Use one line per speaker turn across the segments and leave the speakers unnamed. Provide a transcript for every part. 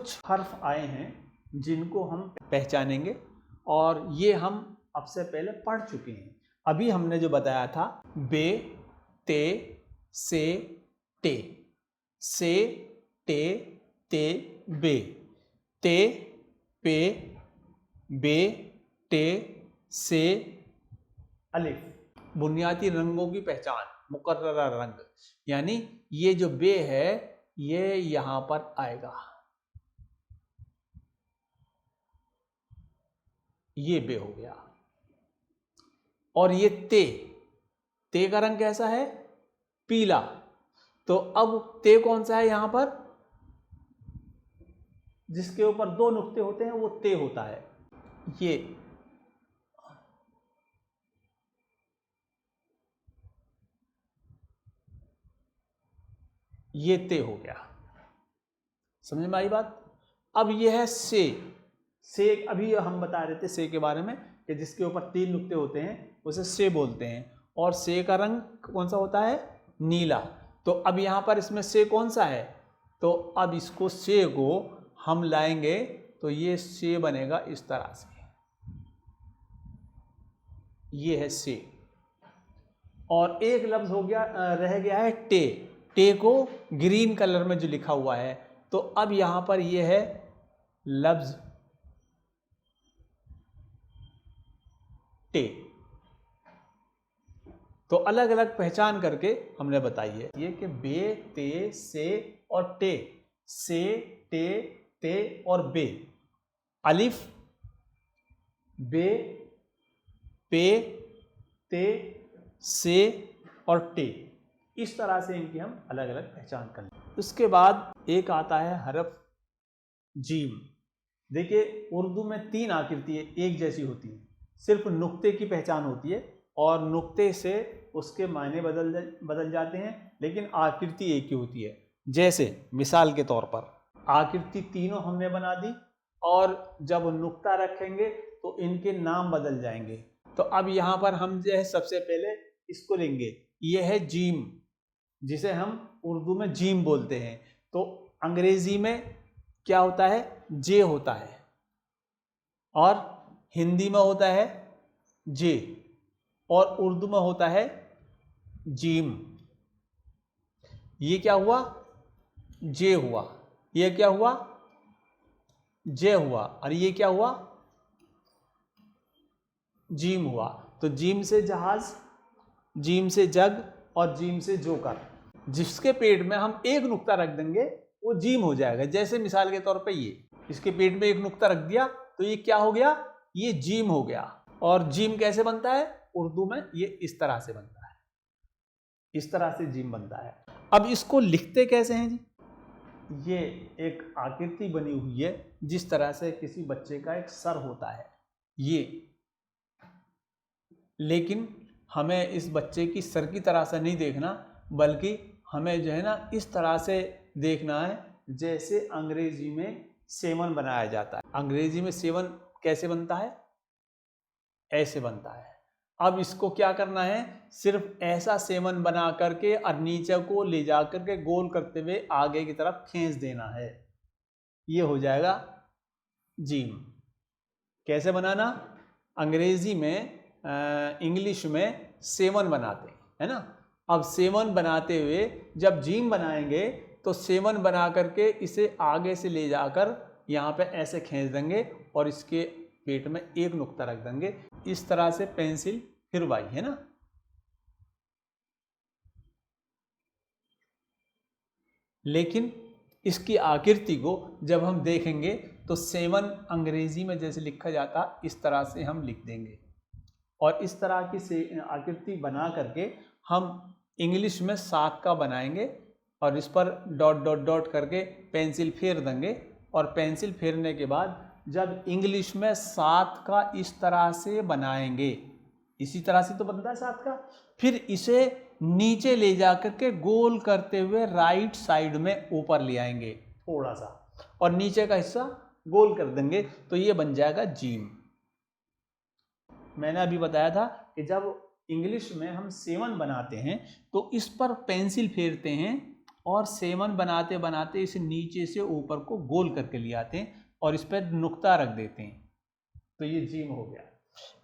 कुछ हर्फ आए हैं जिनको हम पहचानेंगे और ये हम अब से पहले पढ़ चुके हैं। अभी हमने जो बताया था बे, ते, से, टे, से, टे, ते, बे, ते, पे, बे, टे, से, अलिफ। बुनियादी रंगों की पहचान, मुकर्ररा रंग, यानी ये जो बे है ये यहां पर आएगा, ये बे हो गया। और ये ते, ते का रंग कैसा है? पीला। तो अब ते कौन सा है यहां पर? जिसके ऊपर दो नुक्ते होते हैं वो ते होता है। ये ते हो गया। समझ में आई बात? अब यह है से अभी हम बता रहे थे से के बारे में कि जिसके ऊपर तीन नुक्ते होते हैं उसे से बोलते हैं। और से का रंग कौन सा होता है? नीला। तो अब यहां पर इसमें से कौन सा है? तो अब इसको से को हम लाएंगे तो ये से बनेगा इस तरह से, ये है से। और एक लफ्ज हो गया, रह गया है टे। टे को ग्रीन कलर में जो लिखा हुआ है, तो अब यहां पर यह है लफ्ज टे। तो अलग अलग पहचान करके हमने बताई है ये कि बे, ते, से और टे, से, टे, ते और बे, अलिफ, बे, पे, ते, से और टे, इस तरह से इनकी हम अलग अलग पहचान कर लें। उसके बाद एक आता है हरफ जीम। देखिए उर्दू में तीन आकृति एक जैसी होती है, सिर्फ नुक्ते की पहचान होती है और नुक्ते से उसके मायने बदल जाते हैं, लेकिन आकृति एक ही होती है। जैसे मिसाल के तौर पर आकृति तीनों हमने बना दी और जब नुक्ता रखेंगे तो इनके नाम बदल जाएंगे। तो अब यहाँ पर हम जो है सबसे पहले इसको लेंगे, यह है जीम, जिसे हम उर्दू में जीम बोलते हैं। तो अंग्रेजी में क्या होता है? जे होता है और हिंदी में होता है जे और उर्दू में होता है जीम। ये क्या हुआ? जे हुआ। ये क्या हुआ? जे हुआ। और ये क्या हुआ? जीम हुआ। तो जीम से जहाज, जीम से जग और जीम से जोकर। जिसके पेट में हम एक नुक्ता रख देंगे वो जीम हो जाएगा। जैसे मिसाल के तौर पे ये, इसके पेट में एक नुक्ता रख दिया तो ये क्या हो गया? ये जीम हो गया। और जीम कैसे बनता है? उर्दू में ये इस तरह से बनता है, इस तरह से जीम बनता है। अब इसको लिखते कैसे हैं जी? ये एक आकृति बनी हुई है जिस तरह से किसी बच्चे का एक सर होता है ये, लेकिन हमें इस बच्चे की सर की तरह से नहीं देखना, बल्कि हमें जो है ना इस तरह से देखना है जैसे अंग्रेजी में सेवन बनाया जाता है। अंग्रेजी में सेवन कैसे बनता है? ऐसे बनता है। अब इसको क्या करना है? सिर्फ ऐसा सेवन बना करके और नीचे को ले जा करके गोल करते हुए आगे की तरफ खींच देना है, ये हो जाएगा जीम। कैसे बनाना? अंग्रेजी में इंग्लिश में सेवन बनाते हैं, है ना। अब सेवन बनाते हुए जब जीम बनाएंगे तो सेवन बना करके इसे आगे से ले जाकर यहाँ पे ऐसे खींच देंगे और इसके पेट में एक नुक्ता रख देंगे। इस तरह से पेंसिल फिरवाई, है ना। लेकिन इसकी आकृति को जब हम देखेंगे तो सेवन अंग्रेजी में जैसे लिखा जाता इस तरह से हम लिख देंगे और इस तरह की से आकृति बना करके हम इंग्लिश में 7 का बनाएंगे और इस पर डॉट डॉट डॉट करके पेंसिल फेर देंगे। और पेंसिल फेरने के बाद जब इंग्लिश में 7 का इस तरह से बनाएंगे, इसी तरह से तो बनता है 7 का, फिर इसे नीचे ले जाकर के गोल करते हुए राइट साइड में ऊपर ले आएंगे थोड़ा सा और नीचे का हिस्सा गोल कर देंगे तो ये बन जाएगा जीम। मैंने अभी बताया था कि जब इंग्लिश में हम सेवन बनाते हैं तो इस पर पेंसिल फेरते हैं और सेवन बनाते बनाते इसे नीचे से ऊपर को गोल करके ले आते हैं और इस पर नुक्ता रख देते हैं, तो ये जीम हो गया।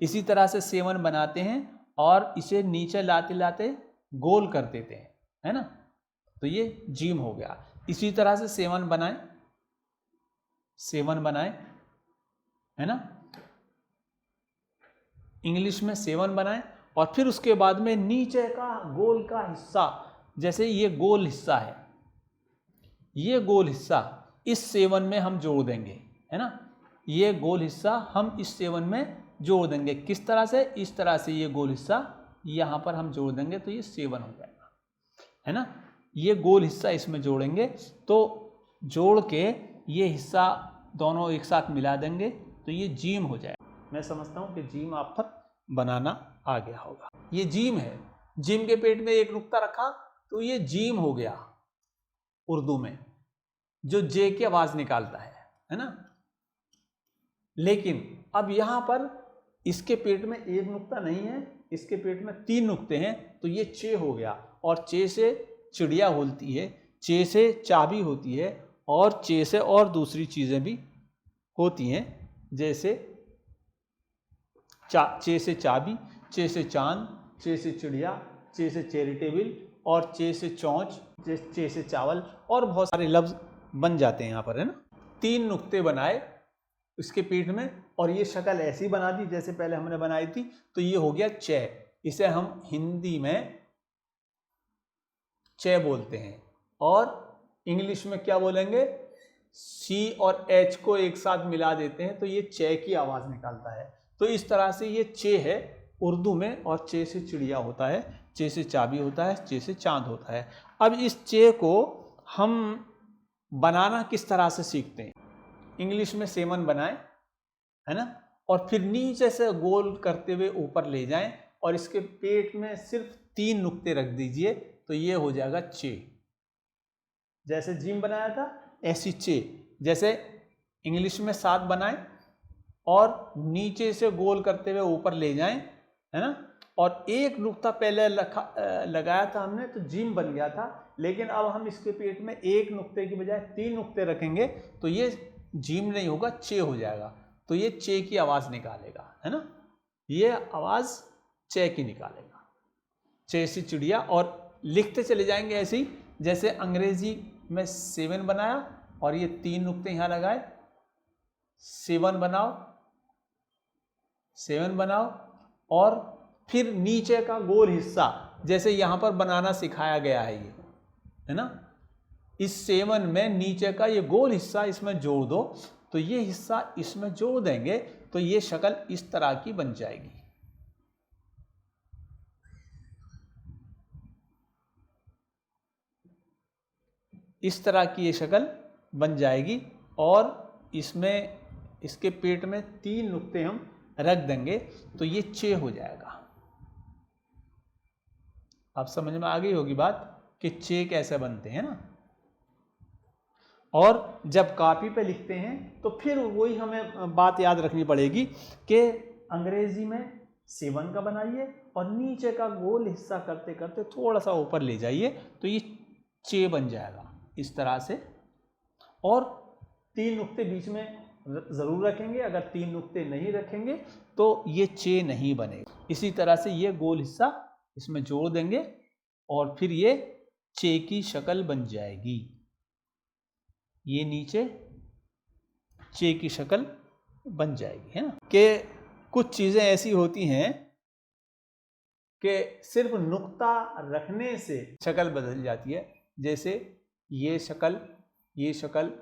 इसी तरह से सेवन बनाते हैं और इसे नीचे लाते लाते गोल कर देते हैं, है ना, तो ये जीम हो गया। इसी तरह से सेवन बनाए, है ना, इंग्लिश में सेवन बनाए और फिर उसके बाद में नीचे का गोल का हिस्सा, जैसे ये गोल हिस्सा है, ये गोल हिस्सा इस सेवन में हम जोड़ देंगे, है ना, ये गोल हिस्सा हम इस सेवन में जोड़ देंगे। किस तरह से? इस तरह से ये गोल हिस्सा यहाँ पर हम जोड़ देंगे तो ये सेवन हो जाएगा, है ना। ये गोल हिस्सा इसमें जोड़ेंगे तो जोड़ के ये हिस्सा दोनों एक साथ मिला देंगे तो ये जीम हो जाएगा। मैं समझता हूँ कि जीम आप पर बनाना आ गया होगा। ये जीम है, जीम के पेट में एक नुक्ता रखा तो ये जीम हो गया उर्दू में, जो जे की आवाज निकालता है ना। लेकिन अब यहां पर इसके पेट में एक नुक्ता नहीं है, इसके पेट में 3 नुक्ते हैं, तो ये चे हो गया। और चे से चिड़िया होती है, चे से चाबी होती है और चे से और दूसरी चीजें भी होती हैं, जैसे चे से चाबी, चे से चांद, चे से चिड़िया, चे से चैरिटेबल और चे से चौंच, चे से चावल और बहुत सारे लफ्ज बन जाते हैं यहाँ पर, है ना। 3 नुक्ते बनाए इसके पेट में और ये शक्ल ऐसी बना दी जैसे पहले हमने बनाई थी, तो ये हो गया चे। इसे हम हिंदी में चे बोलते हैं और इंग्लिश में क्या बोलेंगे? सी और एच को एक साथ मिला देते हैं तो ये चे की आवाज निकालता है। तो इस तरह से ये चे है उर्दू में, और चे से चिड़िया होता है, चे से चाबी होता है, चे से चांद होता है। अब इस चे को हम बनाना किस तरह से सीखते हैं? इंग्लिश में सेवन बनाएं, है ना, और फिर नीचे से गोल करते हुए ऊपर ले जाएं और इसके पेट में सिर्फ 3 नुक्ते रख दीजिए तो ये हो जाएगा चे। जैसे जीम बनाया था ऐसी चे। जैसे इंग्लिश में 7 बनाएं और नीचे से गोल करते हुए ऊपर ले जाएं, है ना, और एक नुक्ता पहले लगाया था हमने तो जीम बन गया था, लेकिन अब हम इसके पेट में एक नुक्ते की बजाय 3 नुक्ते रखेंगे तो ये जीम नहीं होगा, चे हो जाएगा। तो ये चे की आवाज निकालेगा, है ना, ये आवाज चे की निकालेगा, चे से चिड़िया। और लिखते चले जाएंगे ऐसे ही, जैसे अंग्रेजी में 7 बनाया और ये 3 नुक्ते यहाँ लगाए, 7 बनाओ, 7 बनाओ, और फिर नीचे का गोल हिस्सा जैसे यहाँ पर बनाना सिखाया गया है ये, है ना, इस 7 में नीचे का ये गोल हिस्सा इसमें जोड़ दो तो ये हिस्सा इसमें जोड़ देंगे तो ये शक्ल इस तरह की बन जाएगी। इस तरह की ये शक्ल बन जाएगी और इसमें इसके पेट में 3 नुक्ते हम रख देंगे तो ये चे हो जाएगा। आप समझ में आ गई होगी बात कि चे कैसे बनते हैं ना। और जब कॉपी पे लिखते हैं तो फिर वही हमें बात याद रखनी पड़ेगी कि अंग्रेजी में 7 का बनाइए और नीचे का गोल हिस्सा करते करते थोड़ा सा ऊपर ले जाइए तो ये चे बन जाएगा इस तरह से। और 3 नुक्ते बीच में ज़रूर रखेंगे, अगर 3 नुक्ते नहीं रखेंगे तो ये चे नहीं बनेगा। इसी तरह से ये गोल हिस्सा इसमें जोड़ देंगे और फिर ये चे की शक्ल बन जाएगी। ये नीचे चे की शक्ल बन जाएगी, है ना। कि कुछ चीज़ें ऐसी होती हैं कि सिर्फ नुक्ता रखने से शक्ल बदल जाती है। जैसे ये शक्ल, ये शक्ल,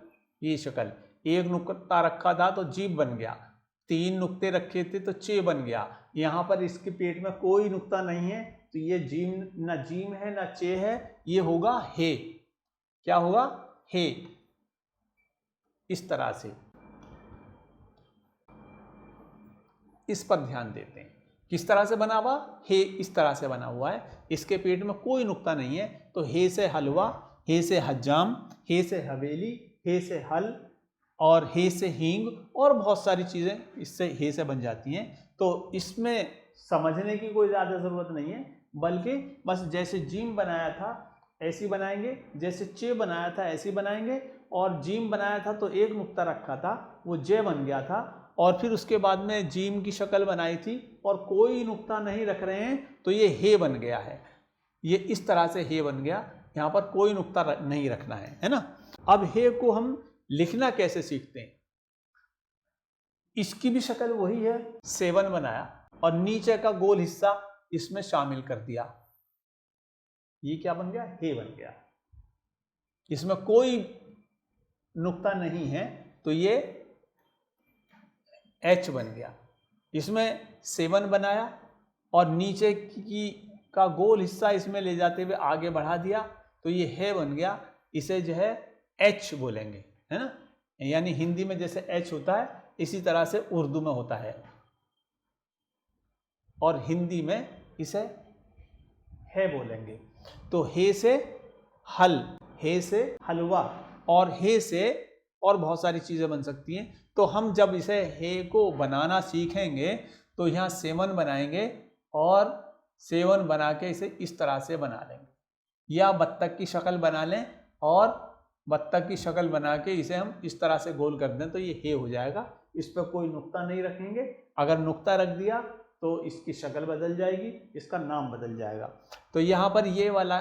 ये शक्ल, एक नुक्ता रखा था तो जीभ बन गया, 3 नुक्ते रखे थे तो चे बन गया। यहाँ पर इसके पेट में कोई नुक्ता नहीं है तो ये जीम ना जीम है ना चे है, ये होगा हे। क्या होगा? हे। इस तरह से इस पर ध्यान देते हैं। किस तरह से बना हुआ? हे इस तरह से बना हुआ है, इसके पेट में कोई नुक्ता नहीं है तो हे से हलवा, हे से हज्जाम, हे से हवेली, हे से हल और हे से हींग और बहुत सारी चीज़ें इससे हे से बन जाती हैं। तो इसमें समझने की कोई ज़्यादा ज़रूरत नहीं है, बल्कि बस जैसे जीम बनाया था ऐसी बनाएंगे, जैसे चे बनाया था ऐसी बनाएंगे, और जीम बनाया था तो एक नुक्ता रखा था वो जे बन गया था, और फिर उसके बाद में जीम की शक्ल बनाई थी और कोई नुक्ता नहीं रख रहे हैं तो ये हे बन गया है। ये इस तरह से हे बन गया, यहाँ पर कोई नुक्ता नहीं रखना है ना। अब हे को हम लिखना कैसे सीखते हैं, इसकी भी शक्ल वही है, 7 बनाया और नीचे का गोल हिस्सा इसमें शामिल कर दिया, ये क्या बन गया, हे बन गया। इसमें कोई नुक्ता नहीं है तो ये एच बन गया। इसमें 7 बनाया और नीचे की का गोल हिस्सा इसमें ले जाते हुए आगे बढ़ा दिया तो ये है बन गया। इसे जो है एच बोलेंगे, है ना, यानी हिंदी में जैसे एच होता है इसी तरह से उर्दू में होता है, और हिंदी में इसे है बोलेंगे। तो हे से हल, हे से हलवा, और हे से और बहुत सारी चीज़ें बन सकती हैं। तो हम जब इसे हे को बनाना सीखेंगे तो यहाँ 7 बनाएंगे और 7 बना के इसे इस तरह से बना लेंगे, या बत्तख की शक्ल बना लें और बत्तख की शक्ल बना के इसे हम इस तरह से गोल कर दें तो ये हे हो जाएगा। इस पर कोई नुक्ता नहीं रखेंगे, अगर नुक्ता रख दिया तो इसकी शक्ल बदल जाएगी, इसका नाम बदल जाएगा। तो यहाँ पर ये वाला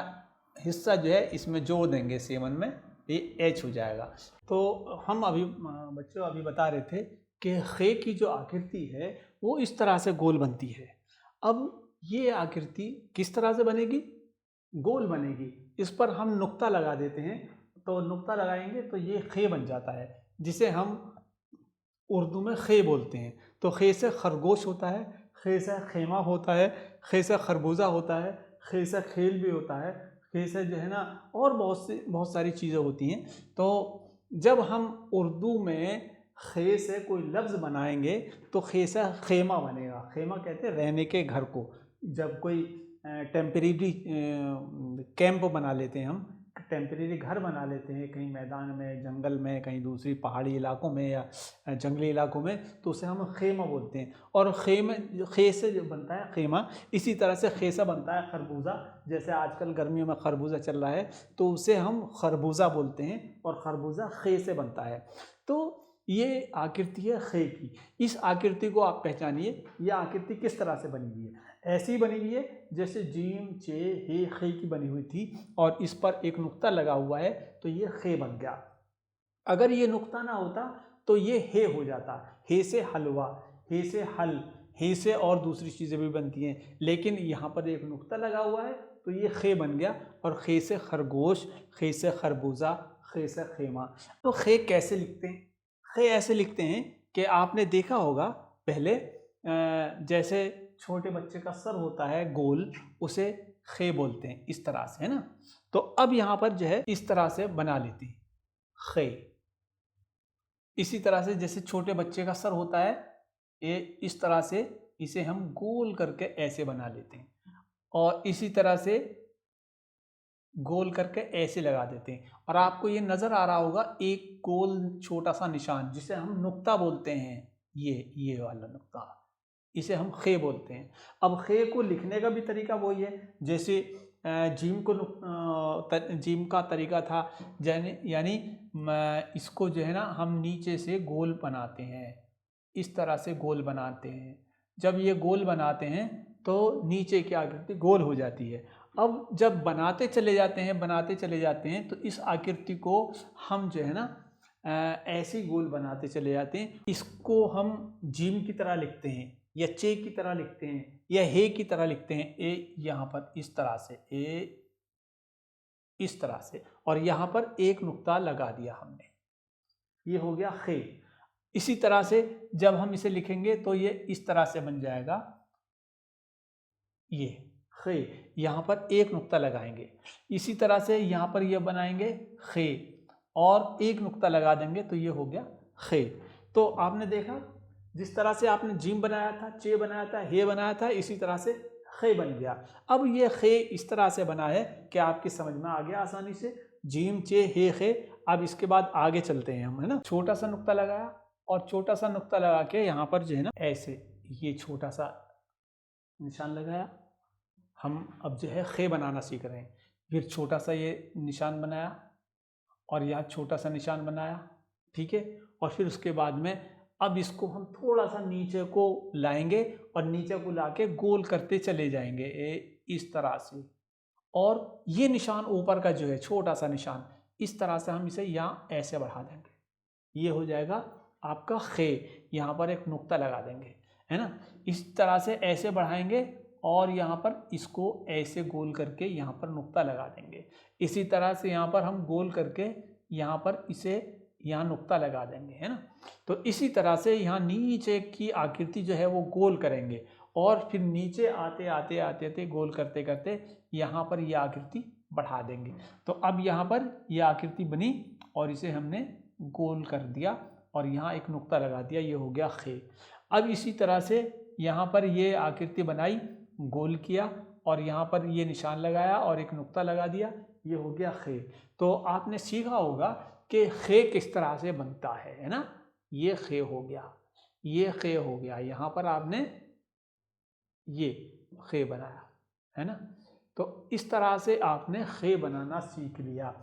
हिस्सा जो है इसमें जोड़ देंगे 7 में, ये एच हो जाएगा। तो हम अभी बच्चों अभी बता रहे थे कि खे की जो आकृति है वो इस तरह से गोल बनती है। अब ये आकृति किस तरह से बनेगी, गोल बनेगी। इस पर हम नुक्ता लगा देते हैं, तो नुक्ता लगाएंगे तो ये खे बन जाता है, जिसे हम उर्दू में खे बोलते हैं। तो खे से खरगोश होता है, खे से खेमा होता है, खे से खरबूजा होता है, खे से खेल भी होता है, खे से जो है ना और बहुत सारी चीज़ें होती हैं। तो जब हम उर्दू में खे से कोई लफ्ज़ बनाएंगे तो खे से खेमा बनेगा। खेमा कहते हैं रहने के घर को। जब कोई टेम्परेरी कैंप बना लेते हैं, हम टेम्परेरी घर बना लेते हैं कहीं मैदान में, जंगल में, कहीं दूसरी पहाड़ी इलाकों में या जंगली इलाकों में, तो उसे हम खेमा बोलते हैं। और खे से जो बनता है खेमा, इसी तरह से खे से बनता है खरबूजा। जैसे आजकल गर्मियों में खरबूजा चल रहा है तो उसे हम खरबूजा बोलते हैं और खरबूजा खे से बनता है। तो ये आकृति है खे की। इस आकृति को आप पहचानिए, यह आकृति किस तरह से बनी हुई है। ऐसी बनी हुई है जैसे जीम चे हे खे की बनी हुई थी और इस पर एक नुक्ता लगा हुआ है तो ये खे बन गया। अगर ये नुक्ता ना होता तो ये हे हो जाता। हे से हलवा, हे से हल, हे से और दूसरी चीज़ें भी बनती हैं, लेकिन यहाँ पर एक नुक्ता लगा हुआ है तो ये खे बन गया। और खे से खरगोश, खे से खरबूजा, खे से खेमा। तो खे कैसे लिखते हैं, खे ऐसे लिखते हैं कि आपने देखा होगा पहले जैसे छोटे बच्चे का सर होता है गोल, उसे खे बोलते हैं इस तरह से, है ना। तो अब यहाँ पर जो है इस तरह से बना लेते हैं खे। इसी तरह से जैसे छोटे बच्चे का सर होता है ये इस तरह से, इसे हम गोल करके ऐसे बना लेते हैं और इसी तरह से गोल करके ऐसे लगा देते हैं। और आपको ये नज़र आ रहा होगा एक गोल छोटा सा निशान जिसे हम नुक्ता बोलते हैं, ये वाला नुक्ता, इसे हम खे बोलते हैं। अब खे को लिखने का भी तरीका वही है जैसे जीम का तरीका था, यानी इसको जो है ना हम नीचे से गोल बनाते हैं, इस तरह से गोल बनाते हैं। जब ये गोल बनाते हैं तो नीचे की आकृति गोल हो जाती है। अब जब बनाते चले जाते हैं तो इस आकृति को हम जो है ना ऐसे गोल बनाते चले जाते हैं। इसको हम जीम की तरह लिखते हैं या चे की तरह लिखते हैं या हे की तरह लिखते हैं। ए यहाँ पर इस तरह से, ए इस तरह से, और यहाँ पर एक नुक्ता लगा दिया हमने, ये हो गया खे। इसी तरह से जब हम इसे लिखेंगे तो ये इस तरह से बन जाएगा, ये खे, यहाँ पर एक नुक्ता लगाएंगे। इसी तरह से यहाँ पर ये बनाएंगे खे और एक नुक्ता लगा देंगे तो ये हो गया खे। तो आपने देखा जिस तरह से आपने जीम बनाया था, चे बनाया था, हे बनाया था, इसी तरह से खे बन गया। अब ये खे इस तरह से बना है कि आपकी समझ में आ गया आसानी से, जीम चे हे खे। अब इसके बाद आगे चलते हैं हम, है ना। छोटा सा नुक्ता लगाया और छोटा सा नुक्ता लगा के यहाँ पर जो है ना ऐसे ये छोटा सा निशान लगाया। हम अब जो है खे बनाना सीख रहे हैं। फिर छोटा सा ये निशान बनाया और यहाँ छोटा सा निशान बनाया, ठीक है। और फिर उसके बाद में अब इसको हम थोड़ा सा नीचे को लाएंगे और नीचे को लाके गोल करते चले जाएंगे इस तरह से। और ये निशान ऊपर का जो है छोटा सा निशान, इस तरह से हम इसे यहाँ ऐसे बढ़ा देंगे, ये हो जाएगा आपका खे। यहाँ पर एक नुक्ता लगा देंगे, है ना। इस तरह से ऐसे बढ़ाएंगे और यहाँ पर इसको ऐसे गोल करके यहाँ पर नुक्ता लगा देंगे। इसी तरह से यहाँ पर हम गोल करके यहाँ पर इसे यहाँ नुक्ता लगा देंगे, है ना। तो इसी तरह से यहाँ नीचे की आकृति जो है वो गोल करेंगे और फिर नीचे आते आते आते आते गोल करते करते यहाँ पर यह आकृति बढ़ा देंगे। तो अब यहाँ पर यह आकृति बनी और इसे हमने गोल कर दिया और यहाँ एक नुक्ता लगा दिया, ये हो गया खे। अब इसी तरह से यहाँ पर ये आकृति बनाई, गोल किया और यहाँ पर ये निशान लगाया और एक नुक्ता लगा दिया, ये हो गया खे। तो आपने सीखा होगा कि खे किस तरह से बनता है ना। ये खे हो गया, ये खे हो गया, यहाँ पर आपने ये खे बनाया, है ना। तो इस तरह से आपने खे बनाना सीख लिया।